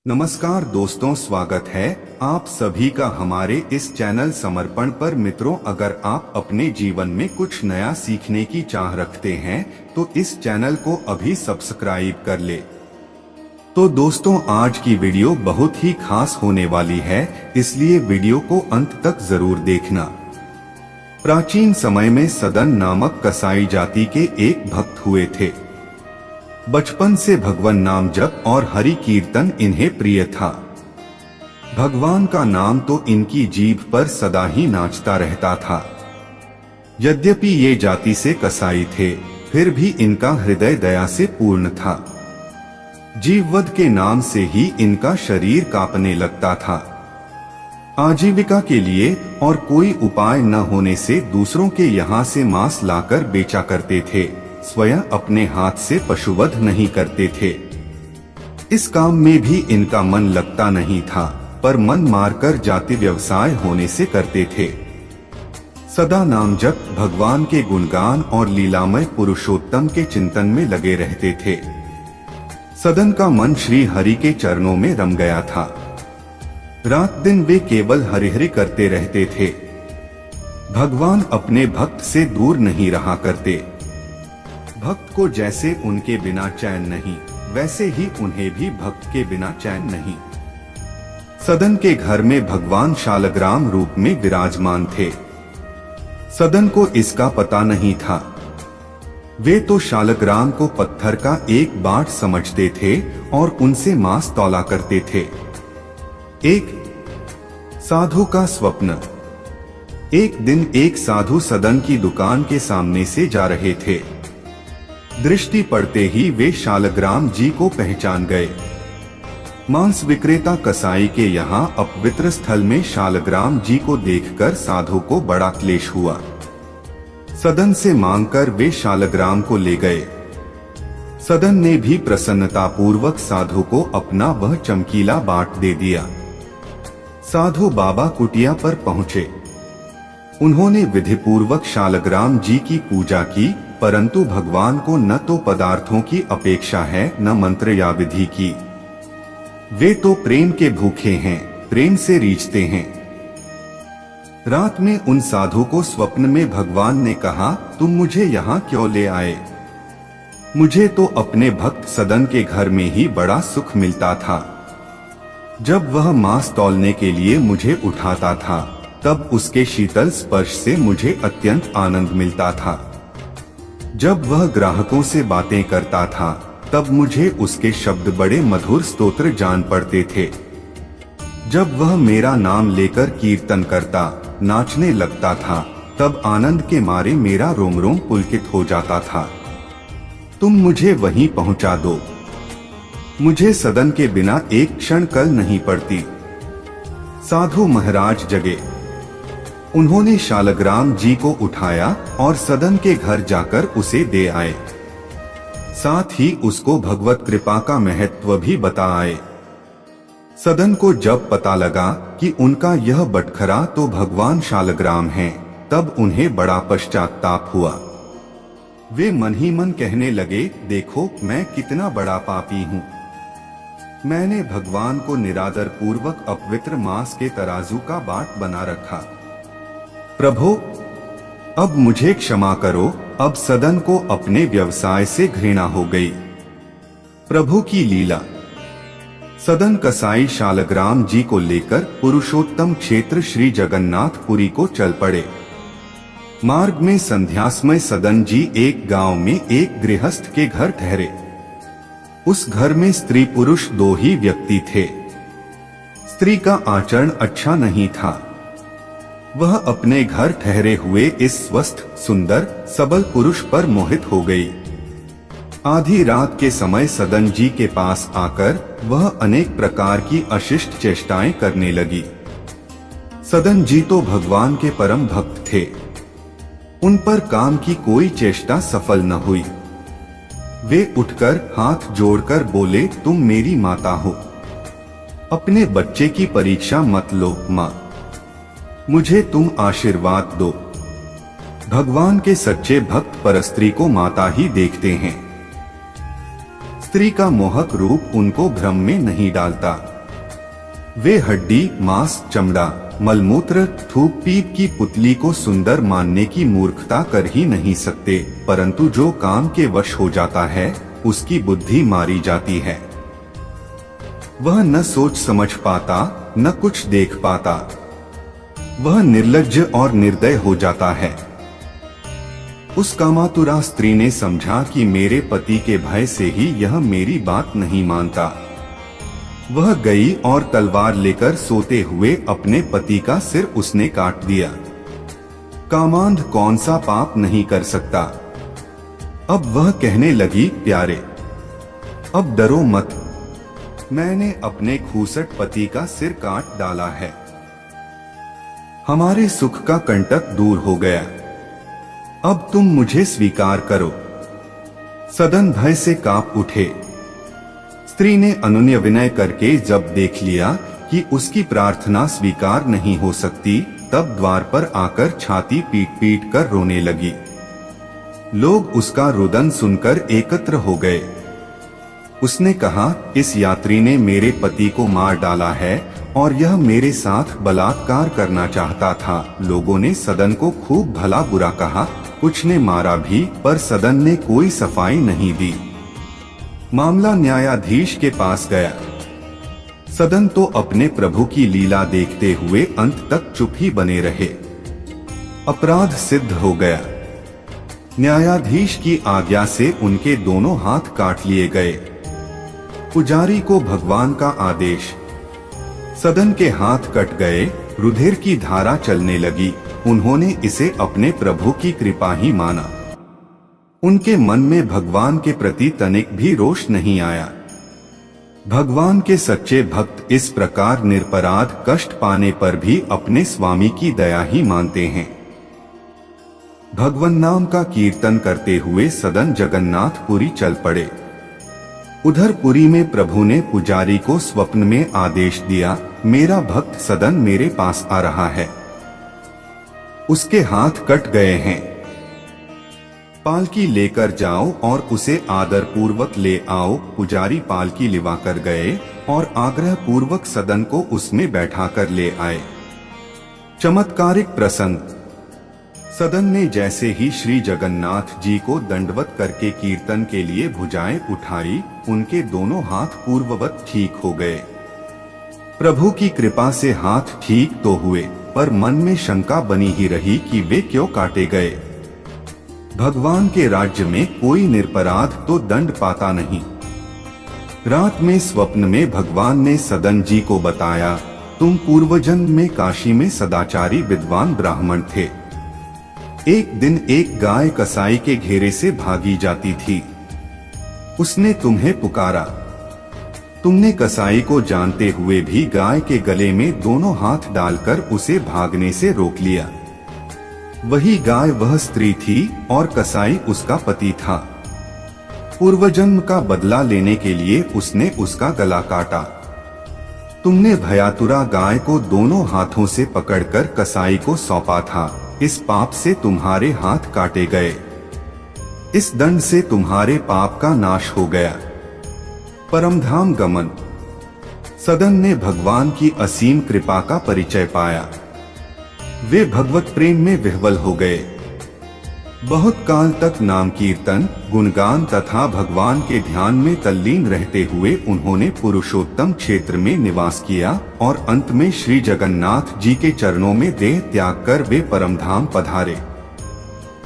नमस्कार दोस्तों, स्वागत है आप सभी का हमारे इस चैनल समर्पण पर। मित्रों, अगर आप अपने जीवन में कुछ नया सीखने की चाह रखते हैं तो इस चैनल को अभी सब्सक्राइब कर ले। तो दोस्तों, आज की वीडियो बहुत ही खास होने वाली है, इसलिए वीडियो को अंत तक जरूर देखना। प्राचीन समय में सदन नामक कसाई जाति के एक भक्त हुए थे। बचपन से भगवान नाम जप और हरि कीर्तन इन्हें प्रिय था। भगवान का नाम तो इनकी जीभ पर सदा ही नाचता रहता था। यद्यपि ये जाति से कसाई थे, फिर भी इनका हृदय दया से पूर्ण था। जीववध के नाम से ही इनका शरीर कांपने लगता था। आजीविका के लिए और कोई उपाय न होने से दूसरों के यहाँ से मांस लाकर बेचा करते थे, स्वयं अपने हाथ से पशुवध नहीं करते थे। इस काम में भी इनका मन लगता नहीं था, पर मन मारकर जाति व्यवसाय होने से करते थे। सदा नाम जप, भगवान के गुणगान और लीलामय पुरुषोत्तम के चिंतन में लगे रहते थे। सदन का मन श्री हरि के चरणों में रम गया था। रात दिन वे केवल हरिहरि करते रहते थे। भगवान अपने भक्त से दूर नहीं रहा करते। भक्त को जैसे उनके बिना चैन नहीं, वैसे ही उन्हें भी भक्त के बिना चैन नहीं। सदन के घर में भगवान शालग्राम रूप में विराजमान थे। सदन को इसका पता नहीं था। वे तो शालग्राम को पत्थर का एक बाट समझते थे और उनसे मांस तौला करते थे। एक साधु का स्वप्न। एक दिन एक साधु सदन की दुकान के सामने से जा रहे थे। दृष्टि पड़ते ही वे शालग्राम जी को पहचान गए। मांस विक्रेता कसाई के यहाँ अपवित्र स्थल में शालग्राम जी को देखकर साधु को बड़ा क्लेश हुआ। सदन से मांगकर वे शालग्राम को ले गए। सदन ने भी प्रसन्नतापूर्वक साधु को अपना वह चमकीला बाट दे दिया। साधु बाबा कुटिया पर पहुँचे। उन्होंने विधिपूर्वक शालग्राम जी की पूजा की, परंतु भगवान को न तो पदार्थों की अपेक्षा है न मंत्र या विधि की। वे तो प्रेम के भूखे हैं, प्रेम से रीझते हैं। रात में उन साधु को स्वप्न में भगवान ने कहा, तुम मुझे यहाँ क्यों ले आए? मुझे तो अपने भक्त सदन के घर में ही बड़ा सुख मिलता था। जब वह मांस तौलने के लिए मुझे उठाता था, तब उसके शीतल स्पर्श से मुझे अत्यंत आनंद मिलता था। जब वह ग्राहकों से बातें करता था, तब मुझे उसके शब्द बड़े मधुर स्तोत्र जान पड़ते थे। जब वह मेरा नाम लेकर कीर्तन करता, नाचने लगता था, तब आनंद के मारे मेरा रोम रोम पुलकित हो जाता था। तुम मुझे वहीं पहुंचा दो। मुझे सदन के बिना एक क्षण कल नहीं पड़ती। साधु महाराज जगे। उन्होंने शालग्राम जी को उठाया और सदन के घर जाकर उसे दे आए। साथ ही उसको भगवत कृपा का महत्व भी बता आए। सदन को जब पता लगा कि उनका यह बटखरा तो भगवान शालग्राम हैं, तब उन्हें बड़ा पश्चाताप हुआ। वे मन ही मन कहने लगे, देखो मैं कितना बड़ा पापी हूँ। मैंने भगवान को निरादर पूर्वक अपवित्र मांस के तराजू का बाट बना रखा। प्रभु, अब मुझे क्षमा करो। अब सदन को अपने व्यवसाय से घृणा हो गई। प्रभु की लीला। सदन कसाई शालग्राम जी को लेकर पुरुषोत्तम क्षेत्र श्री जगन्नाथपुरी को चल पड़े। मार्ग में संध्यासमय सदन जी एक गांव में एक गृहस्थ के घर ठहरे। उस घर में स्त्री पुरुष दो ही व्यक्ति थे। स्त्री का आचरण अच्छा नहीं था। वह अपने घर ठहरे हुए इस स्वस्थ, सुंदर, सबल पुरुष पर मोहित हो गई। आधी रात के समय सदन जी के पास आकर वह अनेक प्रकार की अशिष्ट चेष्टाएं करने लगी। सदन जी तो भगवान के परम भक्त थे। उन पर काम की कोई चेष्टा सफल न हुई। वे उठकर हाथ जोड़कर बोले, तुम मेरी माता हो। अपने बच्चे की परीक्षा मत लो माँ, मुझे तुम आशीर्वाद दो। भगवान के सच्चे भक्त परस्त्री को माता ही देखते हैं। स्त्री का मोहक रूप उनको भ्रम में नहीं डालता। वे हड्डी, मांस, चमड़ा, मलमूत्र, थूक पीप की पुतली को सुंदर मानने की मूर्खता कर ही नहीं सकते, परंतु जो काम के वश हो जाता है उसकी बुद्धि मारी जाती है। वह न सोच समझ पाता, न कुछ देख पाता। वह निर्लज्ज और निर्दय हो जाता है। उस कामातुरा स्त्री ने समझा कि मेरे पति के भय से ही यह मेरी बात नहीं मानता। वह गई और तलवार लेकर सोते हुए अपने पति का सिर उसने काट दिया। कामांध कौन सा पाप नहीं कर सकता। अब वह कहने लगी, प्यारे, अब डरो मत, मैंने अपने खूसट पति का सिर काट डाला है। हमारे सुख का कंटक दूर हो गया। अब तुम मुझे स्वीकार करो। सदन भय से कांप उठे। स्त्री ने अनुनय विनय करके जब देख लिया कि उसकी प्रार्थना स्वीकार नहीं हो सकती, तब द्वार पर आकर छाती पीट पीट कर रोने लगी। लोग उसका रुदन सुनकर एकत्र हो गए। उसने कहा, इस यात्री ने मेरे पति को मार डाला है और यह मेरे साथ बलात्कार करना चाहता था। लोगों ने सदन को खूब भला बुरा कहा, कुछ ने मारा भी, पर सदन ने कोई सफाई नहीं दी। मामला न्यायाधीश के पास गया। सदन तो अपने प्रभु की लीला देखते हुए अंत तक चुप ही बने रहे। अपराध सिद्ध हो गया। न्यायाधीश की आज्ञा से उनके दोनों हाथ काट लिए गए। पुजारी को भगवान का आदेश। सदन के हाथ कट गए, रुधिर की धारा चलने लगी। उन्होंने इसे अपने प्रभु की कृपा ही माना। उनके मन में भगवान के प्रति तनिक भी रोष नहीं आया। भगवान के सच्चे भक्त इस प्रकार निरपराध कष्ट पाने पर भी अपने स्वामी की दया ही मानते हैं। भगवान नाम का कीर्तन करते हुए सदन जगन्नाथपुरी चल पड़े। उधर पुरी में प्रभु ने पुजारी को स्वप्न में आदेश दिया, मेरा भक्त सदन मेरे पास आ रहा है। उसके हाथ कट गए हैं। पालकी लेकर जाओ और उसे आदर पूर्वक ले आओ। पुजारी पालकी लिवा कर गए और आग्रह पूर्वक सदन को उसमें बैठा कर ले आए। चमत्कारिक प्रसंग। सदन ने जैसे ही श्री जगन्नाथ जी को दंडवत करके कीर्तन के लिए भुजाएं उठाई, उनके दोनों हाथ पूर्ववत ठीक हो गए। प्रभु की कृपा से हाथ ठीक तो हुए, पर मन में शंका बनी ही रही कि वे क्यों काटे गए। भगवान के राज्य में कोई निरपराध तो दंड पाता नहीं। रात में स्वप्न में भगवान ने सदन जी को बताया, तुम पूर्वजन्म में काशी में सदाचारी विद्वान ब्राह्मण थे। एक दिन एक गाय कसाई के घेरे से भागी जाती थी। उसने तुम्हें पुकारा। तुमने कसाई को जानते हुए भी गाय के गले में दोनों हाथ डालकर उसे भागने से रोक लिया। वही गाय वह स्त्री थी और कसाई उसका पति था। पूर्वजन्म का बदला लेने के लिए उसने उसका गला काटा। तुमने भयातुरा गाय को दोनों हाथों से पकड़कर कसाई को सौंपा था। इस पाप से तुम्हारे हाथ काटे गए। इस दंड से तुम्हारे पाप का नाश हो गया। परमधाम गमन। सदन ने भगवान की असीम कृपा का परिचय पाया। वे भगवत प्रेम में विह्वल हो गए। बहुत काल तक नाम कीर्तन, गुणगान तथा भगवान के ध्यान में तल्लीन रहते हुए उन्होंने पुरुषोत्तम क्षेत्र में निवास किया और अंत में श्री जगन्नाथ जी के चरणों में देह त्याग कर वे परमधाम पधारे।